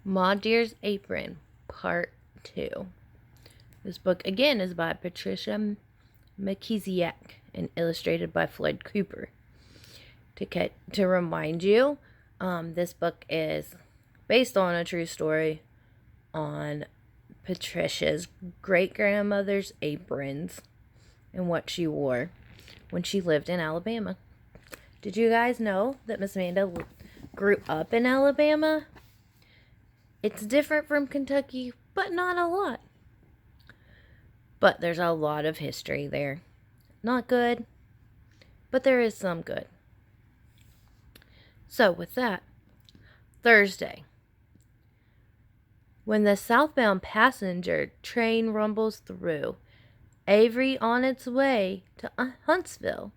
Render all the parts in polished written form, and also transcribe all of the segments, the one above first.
Ma Dear's Apron, Part 2. This book, again, is by Patricia McKiesiak and illustrated by Floyd Cooper. To remind you, this book is based on a true story on Patricia's great-grandmother's aprons and what she wore when she lived in Alabama. Did you guys know that Miss Amanda grew up in Alabama? It's different from Kentucky, but not a lot. But there's a lot of history there. Not good, but there is some good. So with that, Thursday. When the southbound passenger train rumbles through, Avery on its way to Huntsville,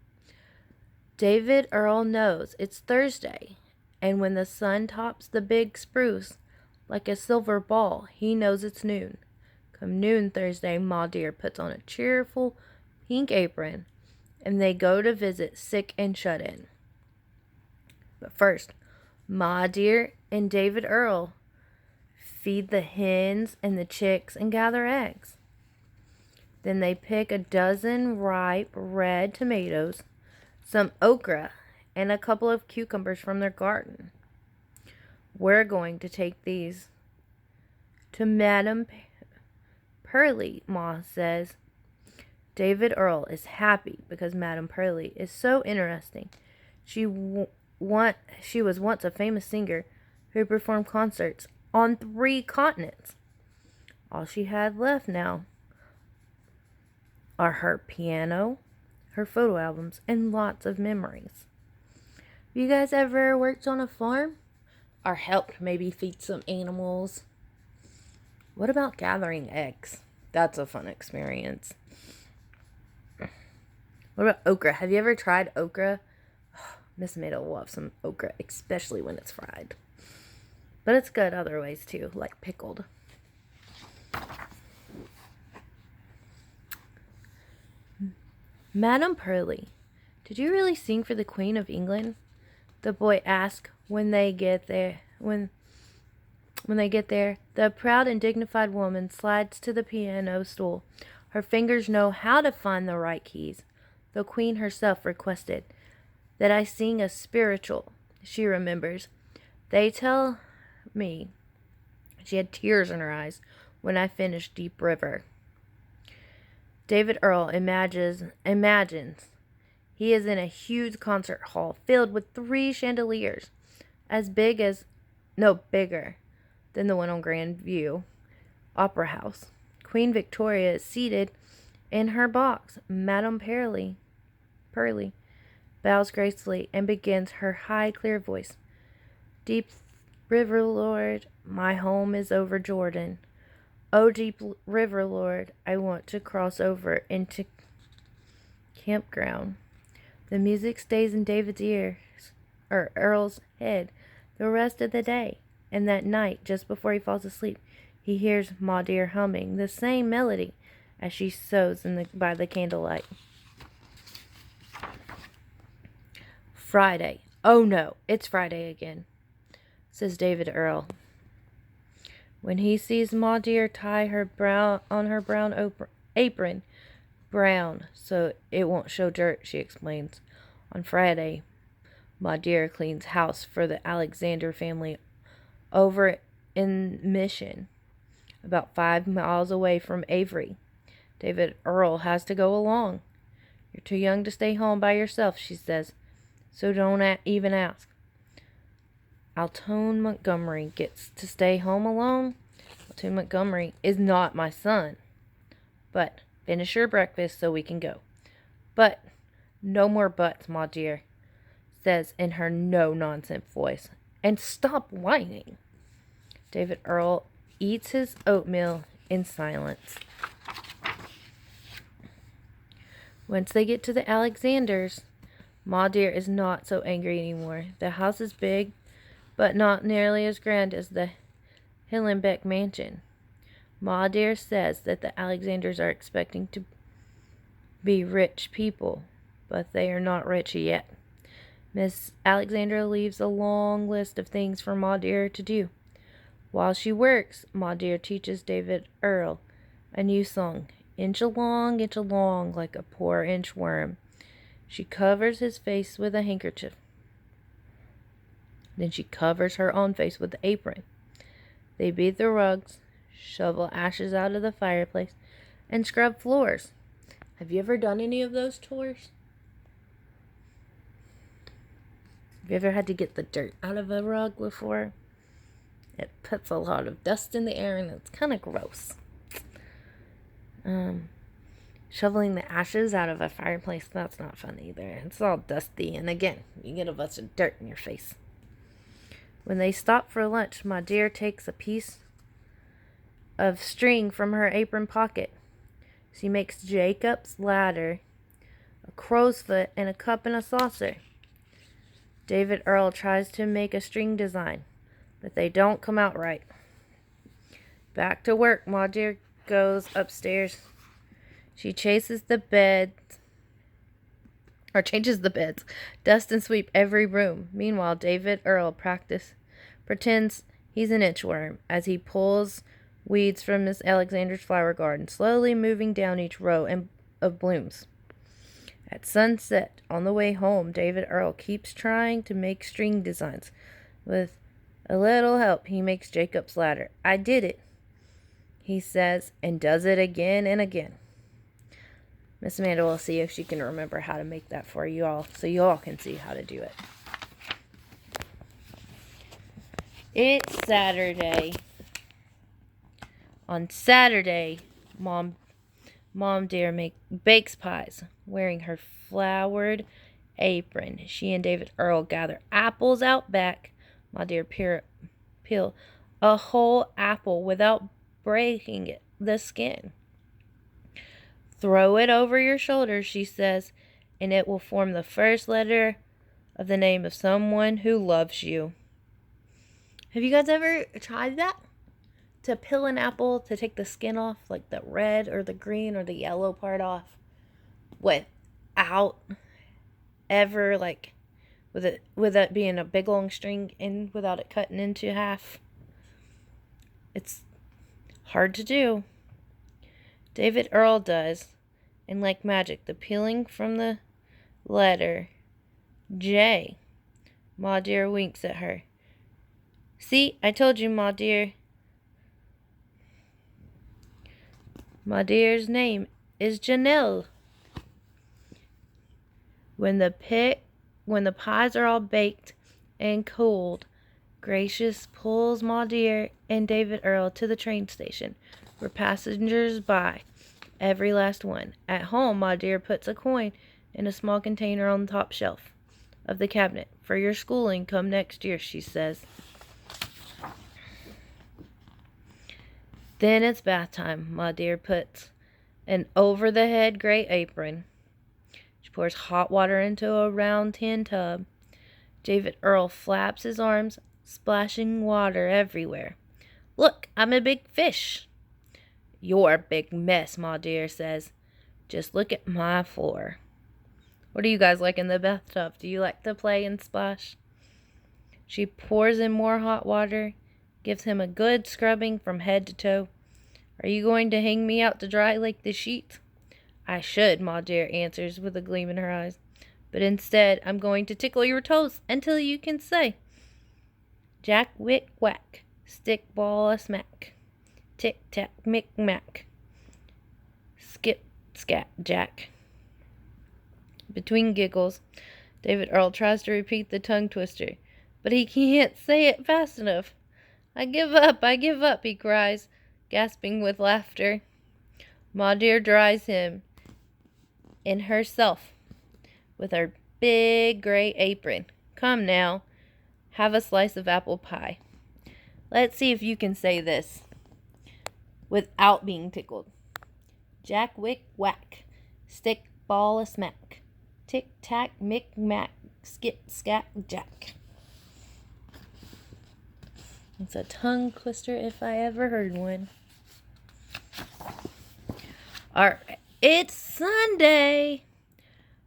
David Earl knows it's Thursday, and when the sun tops the big spruce like a silver ball, he knows it's noon. Come noon Thursday, Ma Dear puts on a cheerful pink apron, and they go to visit sick and shut in. But first, Ma Dear and David Earl feed the hens and the chicks and gather eggs. Then they pick a dozen ripe red tomatoes, some okra, and a couple of cucumbers from their garden. We're going to take these to Madame Pearlie, Ma says. David Earl is happy because Madame Pearlie is so interesting. She was once a famous singer who performed concerts on 3 continents. All she had left now are her piano, her photo albums, and lots of memories. Have you guys ever worked on a farm? Or helped maybe feed some animals? What about gathering eggs? That's a fun experience. What about okra? Have you ever tried okra? Miss Amanda loves some okra, especially when it's fried. But it's good other ways too, like pickled. Madame Pearlie, did you really sing for the Queen of England? The boy asked when they get there. When they get there, the proud and dignified woman slides to the piano stool. Her fingers know how to find the right keys. The Queen herself requested that I sing a spiritual. She remembers. They tell me she had tears in her eyes when I finished Deep River. David Earl imagines he is in a huge concert hall filled with 3 chandeliers, bigger than the one on Grandview Opera House. Queen Victoria is seated in her box. Madame Pearlie bows gracefully and begins her high, clear voice. Deep River, Lord, my home is over Jordan. Oh, deep river, Lord, I want to cross over into campground. The music stays in David's ears, or Earl's head, the rest of the day. And that night, just before he falls asleep, he hears Ma Dear humming the same melody as she sews by the candlelight. Friday. Oh no, it's Friday again, says David Earl. When he sees Ma Dear tie her brown apron, brown, so it won't show dirt, she explains. On Friday, Ma Dear cleans house for the Alexander family over in Mission, about 5 miles away from Avery. David Earl has to go along. You're too young to stay home by yourself, she says, so don't even ask. Altone Montgomery gets to stay home alone. Altone Montgomery is not my son. But finish your breakfast so we can go. But no more buts, Ma Dear says in her no-nonsense voice. And stop whining. David Earl eats his oatmeal in silence. Once they get to the Alexanders, Ma Dear is not so angry anymore. The house is big, but not nearly as grand as the Hillenbeck mansion. Ma Dear says that the Alexanders are expecting to be rich people, but they are not rich yet. Miss Alexander leaves a long list of things for Ma Dear to do. While she works, Ma Dear teaches David Earl a new song, inch along, like a poor inchworm. She covers his face with a handkerchief. Then she covers her own face with the apron. They beat the rugs, shovel ashes out of the fireplace, and scrub floors. Have you ever done any of those chores? Have you ever had to get the dirt out of a rug before? It puts a lot of dust in the air and it's kind of gross. Shoveling the ashes out of a fireplace, that's not fun either. It's all dusty, and again, you get a bunch of dirt in your face. When they stop for lunch, Ma Dear takes a piece of string from her apron pocket. She makes Jacob's ladder, a crow's foot, and a cup and a saucer. David Earl tries to make a string design, but they don't come out right. Back to work, Ma Dear goes upstairs. She changes the beds, dust and sweep every room. Meanwhile, David Earl pretends he's an inchworm as he pulls weeds from Miss Alexander's flower garden, slowly moving down each row of blooms. At sunset, on the way home, David Earl keeps trying to make string designs. With a little help, he makes Jacob's ladder. I did it, he says, and does it again and again. Miss Amanda will see if she can remember how to make that for you all, so you all can see how to do it. It's Saturday. On Saturday, Mom Dear bakes pies, wearing her flowered apron. She and David Earl gather apples out back. Ma Dear peel a whole apple without breaking the skin. Throw it over your shoulder, she says, and it will form the first letter of the name of someone who loves you. Have you guys ever tried that? To peel an apple, to take the skin off, like the red or the green or the yellow part off, without ever, with it being a big long string and without it cutting into half. It's hard to do. David Earl does, and like magic, the peeling from the letter J. Ma Dear winks at her. See, I told you, Ma Dear. Ma Dear's name is Janelle. When the pies are all baked and cooled, Gracious pulls Ma Dear and David Earl to the train station, where passengers buy every last one. At home, Ma Dear puts a coin in a small container on the top shelf of the cabinet. For your schooling, come next year, she says. Then it's bath time. Ma Dear puts an over-the-head gray apron. She pours hot water into a round tin tub. David Earl flaps his arms, splashing water everywhere. Look, I'm a big fish. You're a big mess, Ma Dear says. Just look at my floor. What do you guys like in the bathtub? Do you like to play and splash? She pours in more hot water, gives him a good scrubbing from head to toe. Are you going to hang me out to dry like the sheets? I should, Ma Dear answers with a gleam in her eyes. But instead, I'm going to tickle your toes until you can say, Jack, wick, whack, stick, ball, a smack, tick, tack, mick, mack, skip, scat, Jack. Between giggles, David Earl tries to repeat the tongue twister, but he can't say it fast enough. I give up, he cries, gasping with laughter. Ma Dear dries him in herself with her big gray apron. Come now, have a slice of apple pie. Let's see if you can say this without being tickled. Jack, wick, whack, stick, ball, a smack, tick, tack, mick, mack, skip, scat, Jack. It's a tongue twister if I ever heard one. Alright, it's Sunday.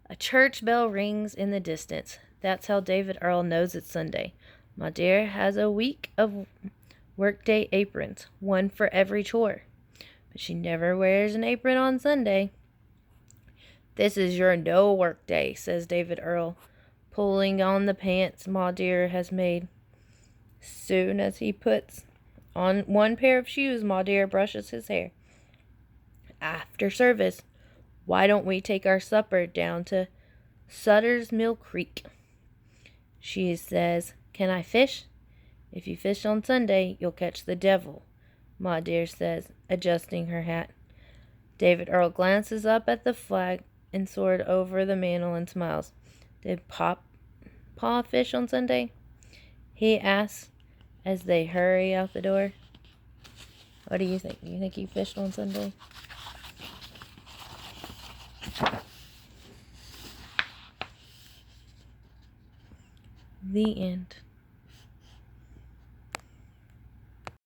A church bell rings in the distance. That's how David Earl knows it's Sunday. Ma Dear has a week of Workday aprons, one for every chore. But she never wears an apron on Sunday. This is your no work day, says David Earl, pulling on the pants Ma Dear has made. Soon as he puts on one pair of shoes, Ma Dear brushes his hair. After service, why don't we take our supper down to Sutter's Mill Creek? She says, can I fish? If you fish on Sunday, you'll catch the devil, Ma Dear says, adjusting her hat. David Earl glances up at the flag and sword over the mantel and smiles. Did Pa fish on Sunday? He asks as they hurry out the door. What do you think? You think he fished on Sunday? The end.